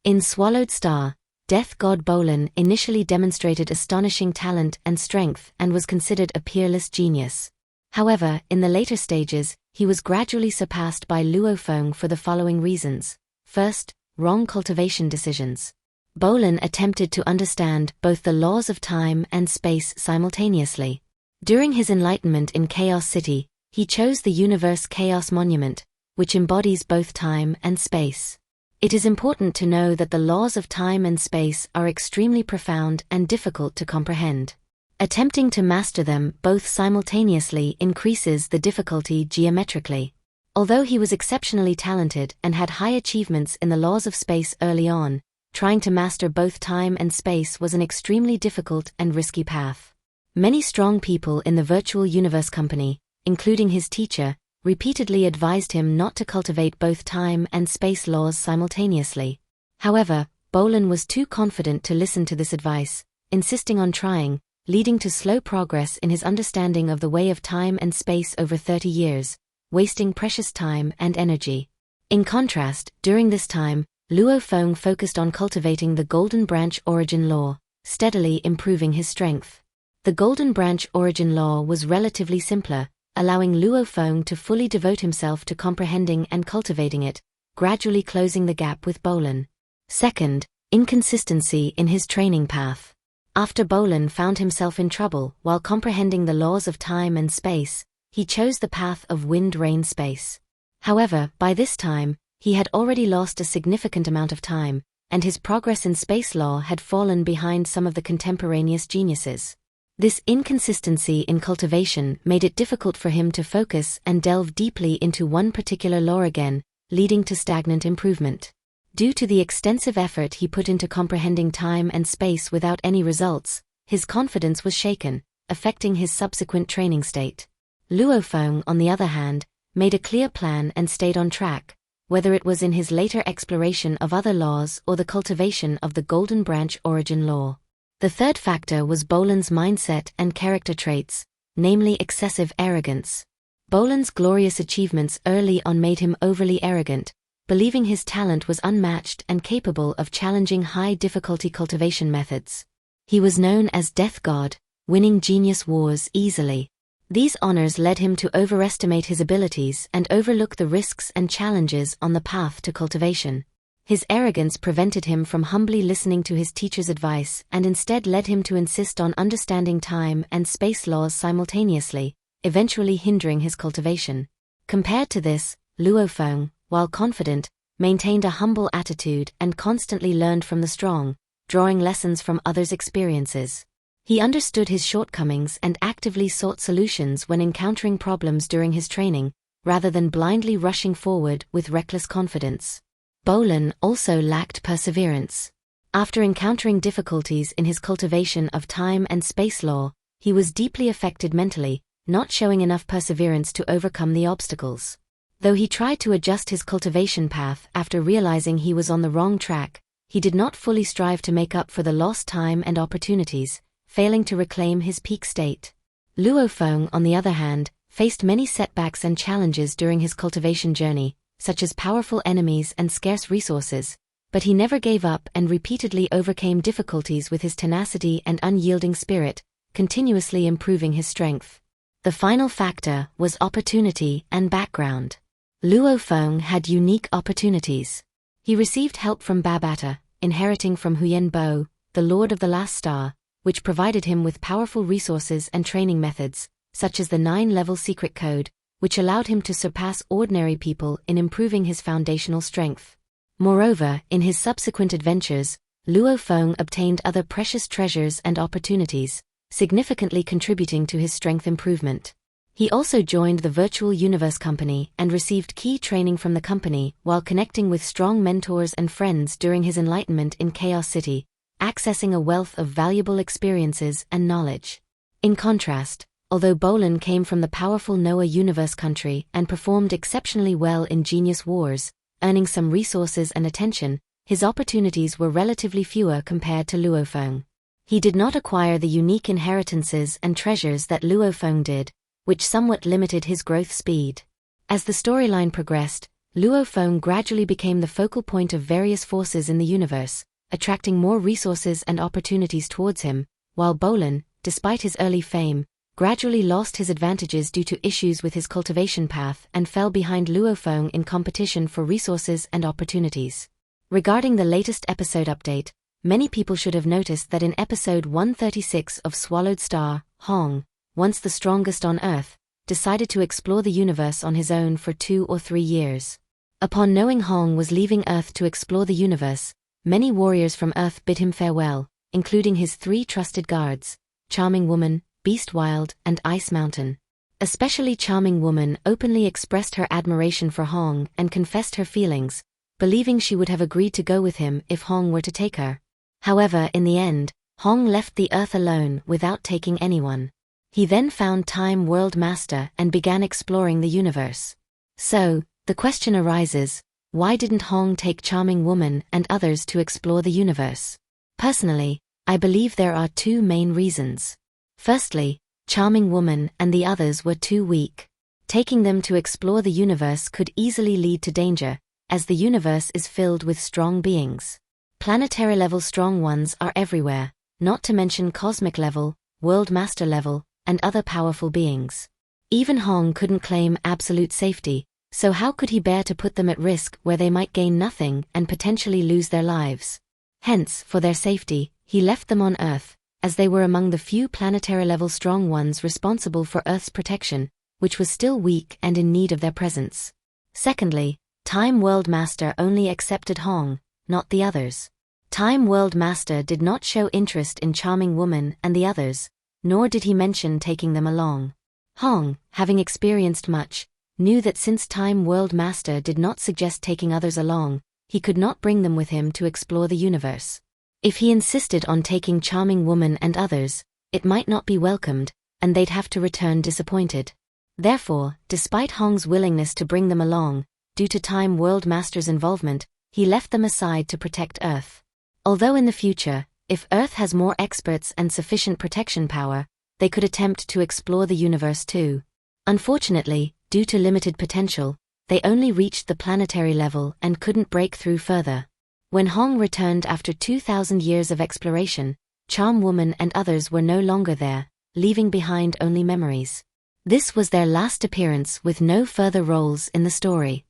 In Swallowed Star, Death God Bolan initially demonstrated astonishing talent and strength and was considered a peerless genius. However, in the later stages, he was gradually surpassed by Luo Feng for the following reasons. First, wrong cultivation decisions. Bolan attempted to understand both the laws of time and space simultaneously. During his enlightenment in Chaos City, he chose the Universe Chaos Monument, which embodies both time and space. It is important to know that the laws of time and space are extremely profound and difficult to comprehend. Attempting to master them both simultaneously increases the difficulty geometrically. Although he was exceptionally talented and had high achievements in the laws of space early on, trying to master both time and space was an extremely difficult and risky path. Many strong people in the Virtual Universe Company, including his teacher, repeatedly advised him not to cultivate both time and space laws simultaneously. However, Bolan was too confident to listen to this advice, insisting on trying, leading to slow progress in his understanding of the way of time and space over 30 years, wasting precious time and energy. In contrast, during this time, Luo Feng focused on cultivating the Golden Branch Origin Law, steadily improving his strength. The Golden Branch Origin Law was relatively simpler, allowing Luo Feng to fully devote himself to comprehending and cultivating it, gradually closing the gap with Bolan. Second, inconsistency in his training path. After Bolan found himself in trouble while comprehending the laws of time and space, he chose the path of wind-rain-space. However, by this time, he had already lost a significant amount of time, and his progress in space law had fallen behind some of the contemporaneous geniuses. This inconsistency in cultivation made it difficult for him to focus and delve deeply into one particular law again, leading to stagnant improvement. Due to the extensive effort he put into comprehending time and space without any results, his confidence was shaken, affecting his subsequent training state. Luo Feng, on the other hand, made a clear plan and stayed on track, whether it was in his later exploration of other laws or the cultivation of the Golden Branch Origin Law. The third factor was Bolan's mindset and character traits, namely excessive arrogance. Bolan's glorious achievements early on made him overly arrogant, believing his talent was unmatched and capable of challenging high-difficulty cultivation methods. He was known as Death God, winning genius wars easily. These honors led him to overestimate his abilities and overlook the risks and challenges on the path to cultivation. His arrogance prevented him from humbly listening to his teacher's advice and instead led him to insist on understanding time and space laws simultaneously, eventually hindering his cultivation. Compared to this, Luo Feng, while confident, maintained a humble attitude and constantly learned from the strong, drawing lessons from others' experiences. He understood his shortcomings and actively sought solutions when encountering problems during his training, rather than blindly rushing forward with reckless confidence. Bolan also lacked perseverance. After encountering difficulties in his cultivation of time and space law, he was deeply affected mentally, not showing enough perseverance to overcome the obstacles. Though he tried to adjust his cultivation path after realizing he was on the wrong track, he did not fully strive to make up for the lost time and opportunities, failing to reclaim his peak state. Luo Feng, on the other hand, faced many setbacks and challenges during his cultivation journey, such as powerful enemies and scarce resources, but he never gave up and repeatedly overcame difficulties with his tenacity and unyielding spirit, continuously improving his strength. The final factor was opportunity and background. Luo Feng had unique opportunities. He received help from Babata, inheriting from Huyen Bo, the Lord of the Last Star, which provided him with powerful resources and training methods, such as the 9-level secret code, which allowed him to surpass ordinary people in improving his foundational strength. Moreover, in his subsequent adventures, Luo Feng obtained other precious treasures and opportunities, significantly contributing to his strength improvement. He also joined the Virtual Universe Company and received key training from the company while connecting with strong mentors and friends during his enlightenment in Chaos City, accessing a wealth of valuable experiences and knowledge. In contrast, although Bolan came from the powerful Noah Universe country and performed exceptionally well in Genius Wars, earning some resources and attention, his opportunities were relatively fewer compared to Luo Feng. He did not acquire the unique inheritances and treasures that Luo Feng did, which somewhat limited his growth speed. As the storyline progressed, Luo Feng gradually became the focal point of various forces in the universe, attracting more resources and opportunities towards him, while Bolan, despite his early fame, gradually lost his advantages due to issues with his cultivation path and fell behind Luo Feng in competition for resources and opportunities. Regarding the latest episode update, many people should have noticed that in episode 136 of Swallowed Star, Hong, once the strongest on Earth, decided to explore the universe on his own for 2 or 3 years. Upon knowing Hong was leaving Earth to explore the universe, many warriors from Earth bid him farewell, including his 3 trusted guards, Charming Woman, Beast Wild, and Ice Mountain. Especially Charming Woman openly expressed her admiration for Hong and confessed her feelings, believing she would have agreed to go with him if Hong were to take her. However, in the end, Hong left the Earth alone without taking anyone. He then found Time World Master and began exploring the universe. So, the question arises, why didn't Hong take Charming Woman and others to explore the universe? Personally, I believe there are 2 main reasons. Firstly, Charming Woman and the others were too weak. Taking them to explore the universe could easily lead to danger, as the universe is filled with strong beings. Planetary-level strong ones are everywhere, not to mention cosmic-level, world master level, and other powerful beings. Even Hong couldn't claim absolute safety, so how could he bear to put them at risk where they might gain nothing and potentially lose their lives? Hence, for their safety, he left them on Earth, as they were among the few planetary-level strong ones responsible for Earth's protection, which was still weak and in need of their presence. Secondly, Time World Master only accepted Hong, not the others. Time World Master did not show interest in Charming Woman and the others, nor did he mention taking them along. Hong, having experienced much, knew that since Time World Master did not suggest taking others along, he could not bring them with him to explore the universe. If he insisted on taking Charming Woman and others, it might not be welcomed, and they'd have to return disappointed. Therefore, despite Hong's willingness to bring them along, due to Time World Master's involvement, he left them aside to protect Earth. Although in the future, if Earth has more experts and sufficient protection power, they could attempt to explore the universe too. Unfortunately, due to limited potential, they only reached the planetary level and couldn't break through further. When Hong returned after 2,000 years of exploration, Charm Woman and others were no longer there, leaving behind only memories. This was their last appearance with no further roles in the story.